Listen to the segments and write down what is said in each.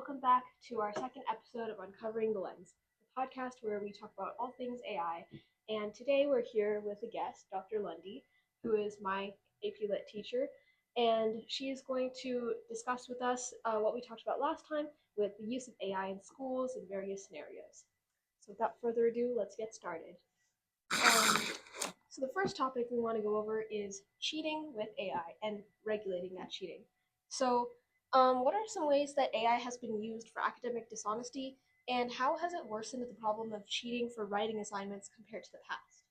welcome back to our second episode of Uncovering the Lens, the podcast where we talk about all things AI. And today we're here with a guest, Dr. Lundy, who is my AP Lit teacher, and she is going to discuss with us what we talked about last time with the use of AI in schools in various scenarios. So without further ado, let's get started. So the first topic we want to go over is cheating with AI and regulating that cheating. So, what are some ways that AI has been used for academic dishonesty, and how has it worsened the problem of cheating for writing assignments compared to the past?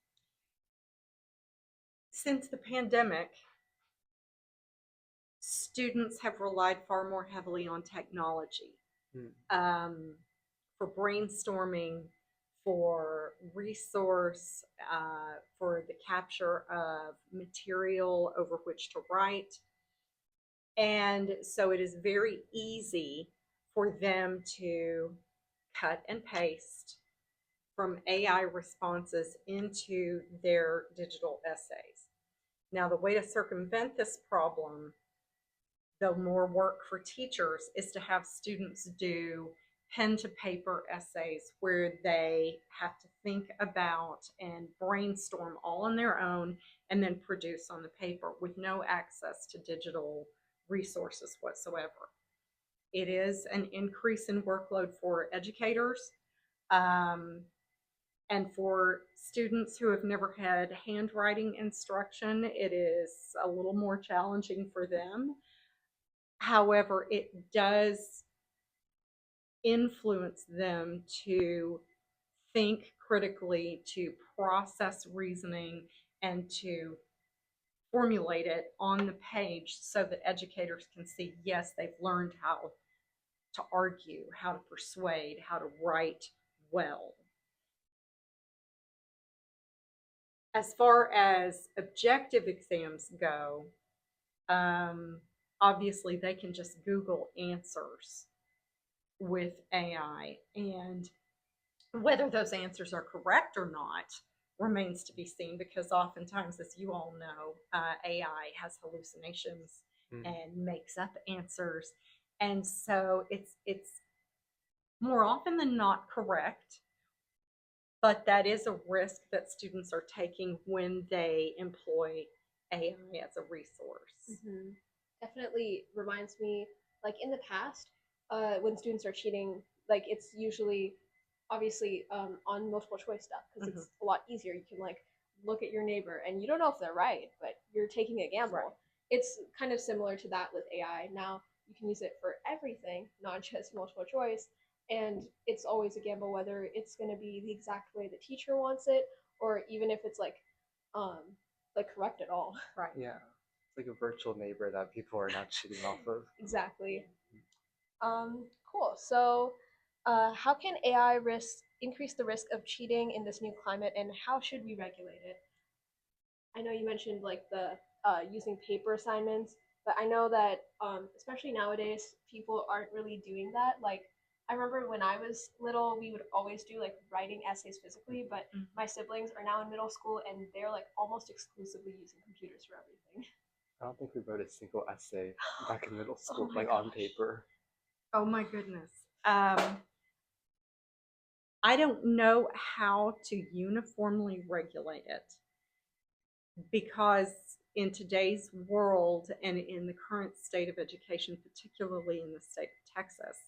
Since the pandemic, students have relied far more heavily on technology for brainstorming, for resource, for the capture of material over which to write. And so it is very easy for them to cut and paste from AI responses into their digital essays. Now, the way to circumvent this problem, though more work for teachers, is to have students do pen to paper essays where they have to think about and brainstorm all on their own and then produce on the paper with no access to digital resources whatsoever. It is an increase in workload for educators. And for students who have never had handwriting instruction, it is a little more challenging for them. However, it does influence them to think critically, to process reasoning, and to formulate it on the page so that educators can see, yes, they've learned how to argue, how to persuade, how to write well. As far as objective exams go, obviously they can just Google answers with AI, and whether those answers are correct or not remains to be seen, because oftentimes, as you all know, AI has hallucinations and makes up answers, and so it's more often than not correct. But that is a risk that students are taking when they employ AI as a resource. Mm-hmm. Definitely reminds me, like in the past, when students are cheating, like it's usually obviously on multiple choice stuff because it's a lot easier. You can like look at your neighbor and you don't know if they're right, but you're taking a gamble. Right. It's kind of similar to that with AI. Now you can use it for everything, not just multiple choice, and it's always a gamble whether it's going to be the exact way the teacher wants it, or even if it's um, like correct at all. Right. Yeah, it's like a virtual neighbor that people are not cheating off of. Exactly. Cool. So, how can AI increase the risk of cheating in this new climate, and how should we regulate it? I know you mentioned like the using paper assignments, but I know that especially nowadays, people aren't really doing that. Like, I remember when I was little, we would always do like writing essays physically, but my siblings are now in middle school and they're like almost exclusively using computers for everything. I don't think we wrote a single essay back in middle school, my like on gosh. paper. Oh my goodness. I don't know how to uniformly regulate it, because in today's world and in the current state of education, particularly in the state of Texas,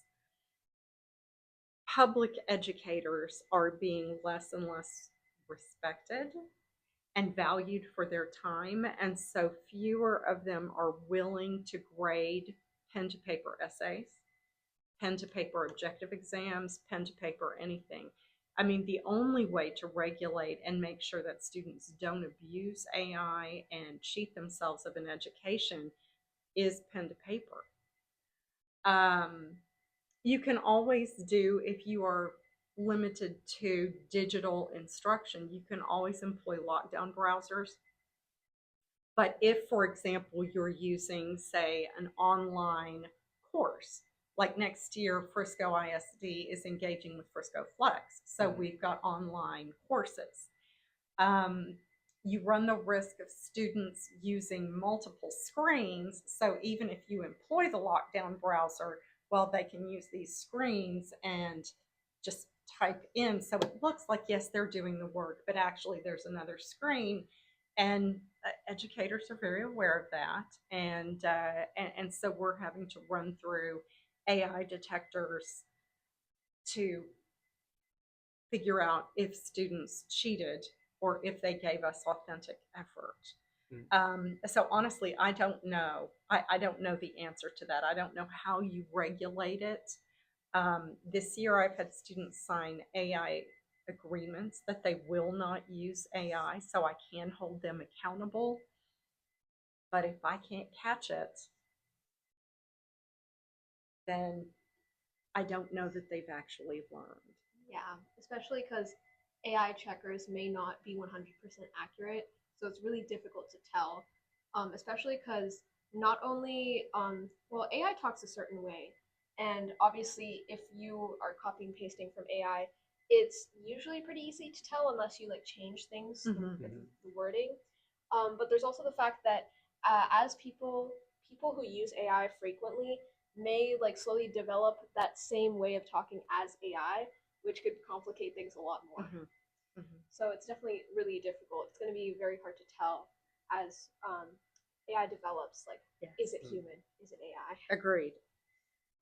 public educators are being less and less respected and valued for their time, and so fewer of them are willing to grade pen to paper essays, pen to paper objective exams, pen to paper anything. I mean, the only way to regulate and make sure that students don't abuse AI and cheat themselves of an education is pen to paper. You can always do, if you are limited to digital instruction, you can always employ lockdown browsers. But if, for example, you're using, say, an online course, like next year, Frisco ISD is engaging with Frisco Flex. So we've got online courses. You run the risk of students using multiple screens. So even if you employ the lockdown browser, well, they can use these screens and just type in. So it looks like, yes, they're doing the work, but actually there's another screen. And educators are very aware of that. And so we're having to run through AI detectors to figure out if students cheated or if they gave us authentic effort. So honestly, I don't know. I don't know the answer to that. I don't know how you regulate it. This year, I've had students sign AI agreements that they will not use AI, so I can hold them accountable. But if I can't catch it, then I don't know that they've actually learned. Yeah, especially because AI checkers may not be 100% accurate, so it's really difficult to tell. Especially because not only, well, AI talks a certain way, and obviously, if you are copying and pasting from AI, it's usually pretty easy to tell unless you like change things Mhm. with the wording. But there's also the fact that as people who use AI frequently may like slowly develop that same way of talking as AI, which could complicate things a lot more. Mhm. Mhm. So it's definitely really difficult. It's going to be very hard to tell as AI develops. Like, Yes. is it human? Is it AI? Agreed.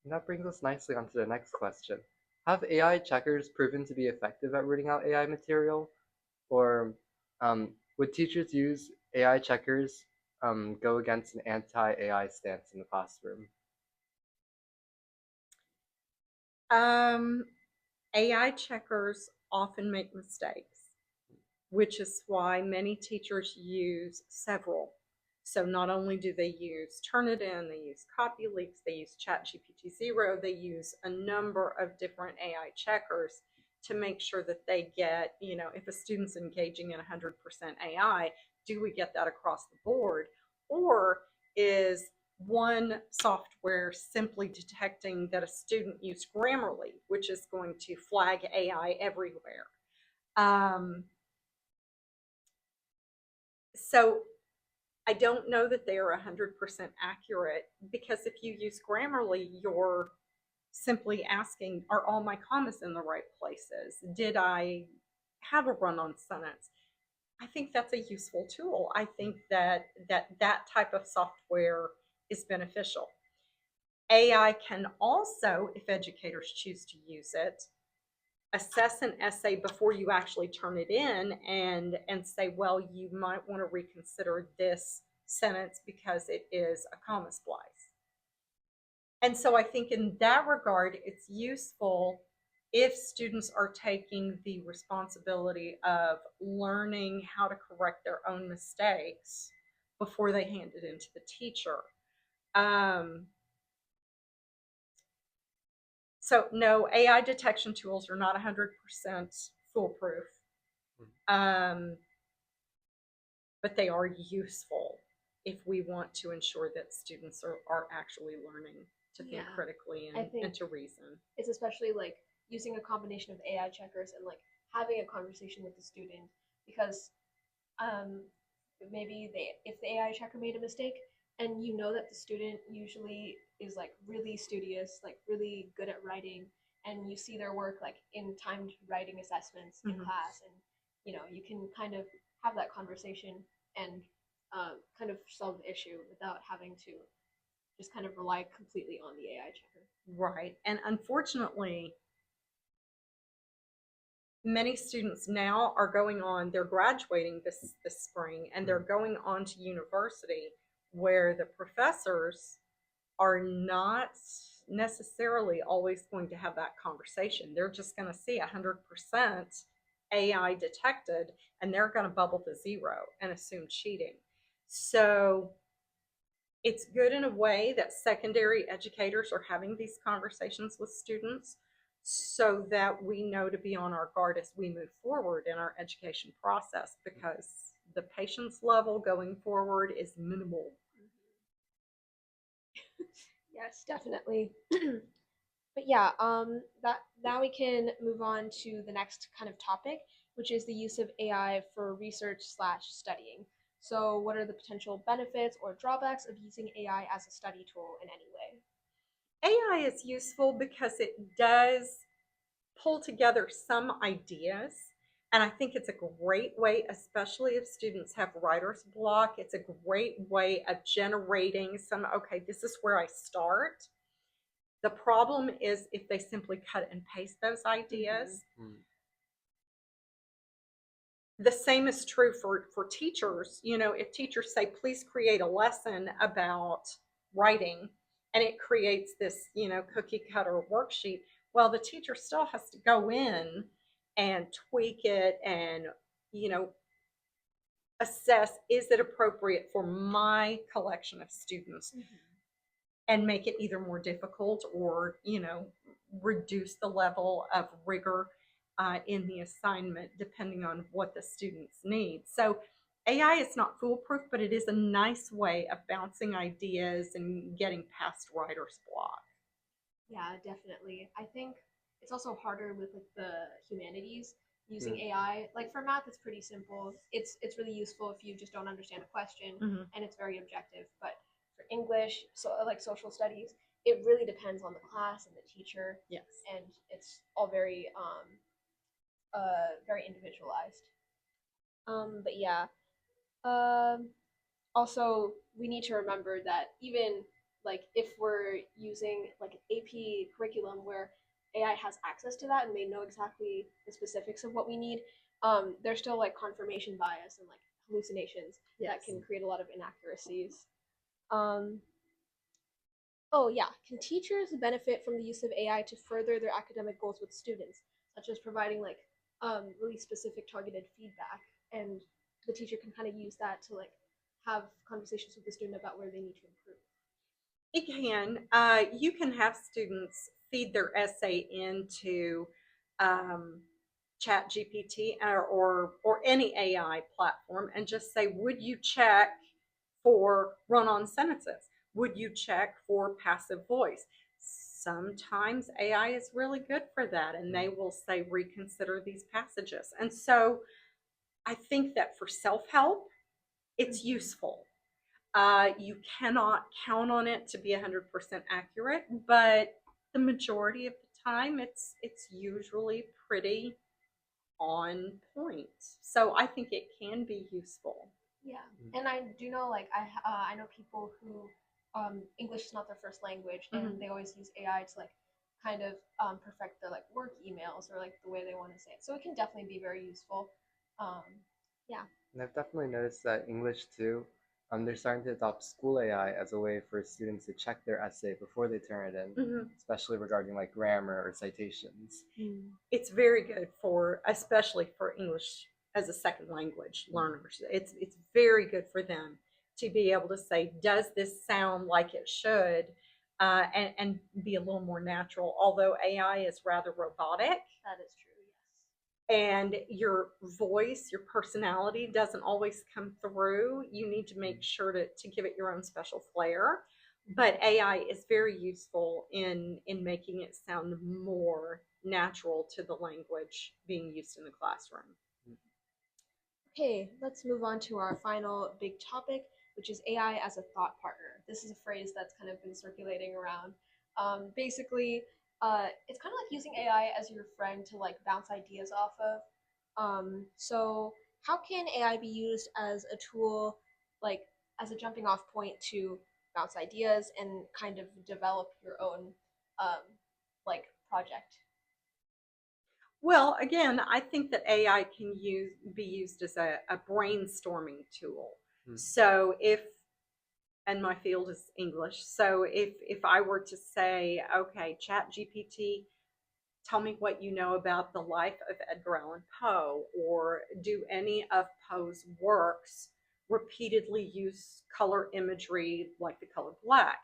And that brings us nicely onto the next question. Have AI checkers proven to be effective at rooting out AI material? Or would teachers use AI checkers go against an anti-AI stance in the classroom? AI checkers often make mistakes, which is why many teachers use several. So not only do they use Turnitin, they use CopyLeaks, they use ChatGPT Zero, they use a number of different AI checkers to make sure that they get, if a student's engaging in 100% AI, do we get that across the board? Or is one software simply detecting that a student used Grammarly, which is going to flag AI everywhere? So I don't know that they are 100% accurate, because if you use Grammarly, you're simply asking, are all my commas in the right places? Did I have a run-on sentence? I think that's a useful tool. I think that type of software is beneficial. AI can also, if educators choose to use it, assess an essay before you actually turn it in and say, well, you might want to reconsider this sentence because it is a comma splice. And so I think in that regard, it's useful if students are taking the responsibility of learning how to correct their own mistakes before they hand it into the teacher. So no, AI detection tools are not 100% foolproof, but they are useful if we want to ensure that students are actually learning to think Yeah. critically I think and to reason. it's especially like using a combination of AI checkers and like having a conversation with the student because um, maybe if the AI checker made a mistake and you know that the student usually is like really studious, like really good at writing, and you see their work like in timed writing assessments in class, and you can kind of have that conversation and kind of solve the issue without having to just kind of rely completely on the AI checker. Right. And unfortunately, many students now are they're graduating this spring, and they're going on to university where the professors are not necessarily always going to have that conversation. They're just going to see 100% AI detected, and they're going to bubble to zero and assume cheating. So it's good in a way that secondary educators are having these conversations with students so that we know to be on our guard as we move forward in our education process, because the patience level going forward is minimal. Yes, definitely. But yeah, that now we can move on to the next kind of topic, which is the use of AI for research slash studying. So, what are the potential benefits or drawbacks of using AI as a study tool in any way? AI is useful because it does pull together some ideas. And I think it's a great way, especially if students have writer's block, it's a great way of generating some, okay, this is where I start. The problem is if they simply cut and paste those ideas. Mm. The same is true for teachers. If teachers say, please create a lesson about writing, and it creates this, cookie cutter worksheet, well, the teacher still has to go in and tweak it and, you know, assess, is it appropriate for my collection of students, and make it either more difficult or, reduce the level of rigor in the assignment depending on what the students need. So AI is not foolproof, but it is a nice way of bouncing ideas and getting past writer's block. Yeah, definitely. I think it's also harder with like the humanities using Mm. AI. Like for math, it's pretty simple. It's really useful if you just don't understand a question, Mhm. and it's very objective. But for English, so like social studies, it really depends on the class and the teacher, Yes. and it's all very very individualized. But yeah. Um, Also, we need to remember that even like if we're using like an AP curriculum where AI has access to that and they know exactly the specifics of what we need, there's still like confirmation bias and like hallucinations that Yes. can create a lot of inaccuracies. Um, oh yeah, can teachers benefit from the use of AI to further their academic goals with students, such as providing like really specific targeted feedback, and the teacher can kind of use that to like have conversations with the student about where they need to improve. It can. You can have students feed their essay into um, Chat GPT or any AI platform and just say, would you check for run-on sentences? Would you check for passive voice? Sometimes AI is really good for that, and they will say, reconsider these passages. And so I think that for self-help, it's useful. You cannot count on it to be 100% accurate, but the majority of the time, it's usually pretty on point. So I think it can be useful. Yeah, and I do know like I know people who English is not their first language, and Mhm. they always use AI to like kind of perfect their like work emails or like the way they want to say it. So it can definitely be very useful. Um, yeah. And I've definitely noticed that English too, they're starting to adopt school AI as a way for students to check their essay before they turn it in, Mhm. especially regarding like grammar or citations. It's very good for, especially for English as a second language learners. It's very good for them to be able to say, does this sound like it should, and be a little more natural. Although AI is rather robotic, That is true. and your voice, your personality doesn't always come through. You need to make sure to give it your own special flair. But AI is very useful in making it sound more natural to the language being used in the classroom. Okay, let's move on to our final big topic, which is AI as a thought partner. This is a phrase that's kind of been circulating around. Basically, it's kind of like using AI as your friend to like bounce ideas off of. So, how can AI be used as a tool, like as a jumping off point to bounce ideas and kind of develop your own um, like project? Well, again, I think that AI can be used as a brainstorming tool. Hmm. So if, and my field is English, so if I were to say, okay, Chat GPT, tell me what you know about the life of Edgar Allan Poe, or do any of Poe's works repeatedly use color imagery like the color black?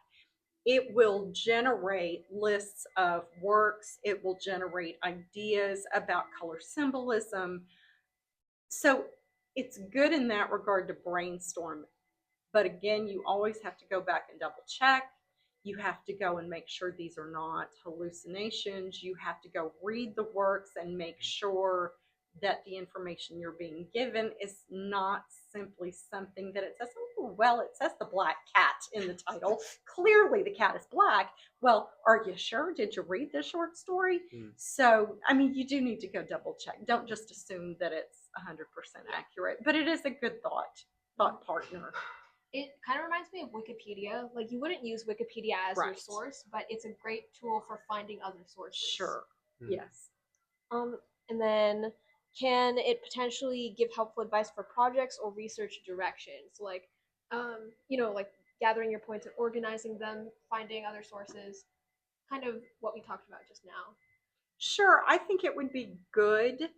It will generate lists of works, it will generate ideas about color symbolism. So it's good in that regard to brainstorm. But again, you always have to go back and double check. You have to go and make sure these are not hallucinations. You have to go read the works and make sure that the information you're being given is not simply something that it says, oh, well, it says the black cat in the title. Clearly the cat is black. Well, are you sure? Did you read the short story? Mm. So, I mean, you do need to go double check. Don't just assume that it's 100% accurate, but it is a good thought partner. It kind of reminds me of Wikipedia. Like, you wouldn't use Wikipedia as your Right. source, but it's a great tool for finding other sources. Sure. Mm. Yes. And then can it potentially give helpful advice for projects or research directions? Like, like gathering your points and organizing them, finding other sources, kind of what we talked about just now. Sure, I think it would be good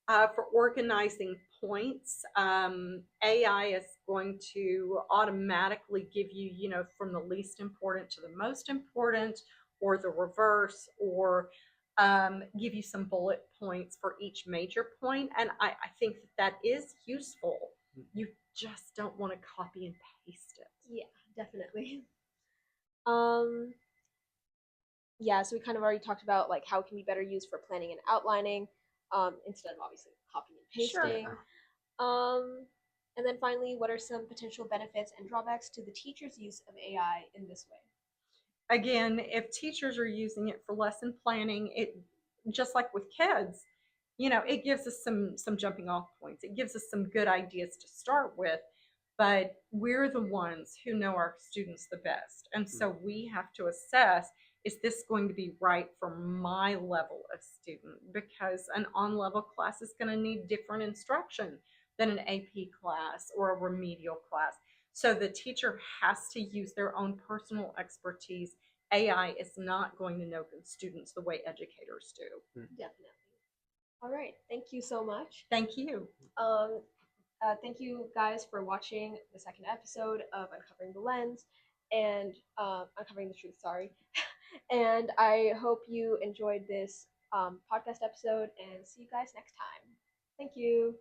for organizing points. AI is going to automatically give you, from the least important to the most important, or the reverse, or give you some bullet points for each major point. And I think that is useful. You just don't want to copy and paste it. Yeah, definitely. Yeah, so we kind of already talked about like how it can be better used for planning and outlining, instead of obviously copying and pasting. Sure. And then finally, what are some potential benefits and drawbacks to the teacher's use of AI in this way? Again, if teachers are using it for lesson planning, it just like with kids, it gives us some jumping off points. It gives us some good ideas to start with, but we're the ones who know our students the best. And so we have to assess, is this going to be right for my level of student? Because an on-level class is going to need different instruction than an AP class or a remedial class. So the teacher has to use their own personal expertise. AI is not going to know the students the way educators do. Definitely. All right. Thank you so much. Thank you. Thank you guys for watching the second episode of Uncovering the Lens and Uncovering the Truth, sorry. And I hope you enjoyed this podcast episode and see you guys next time. Thank you.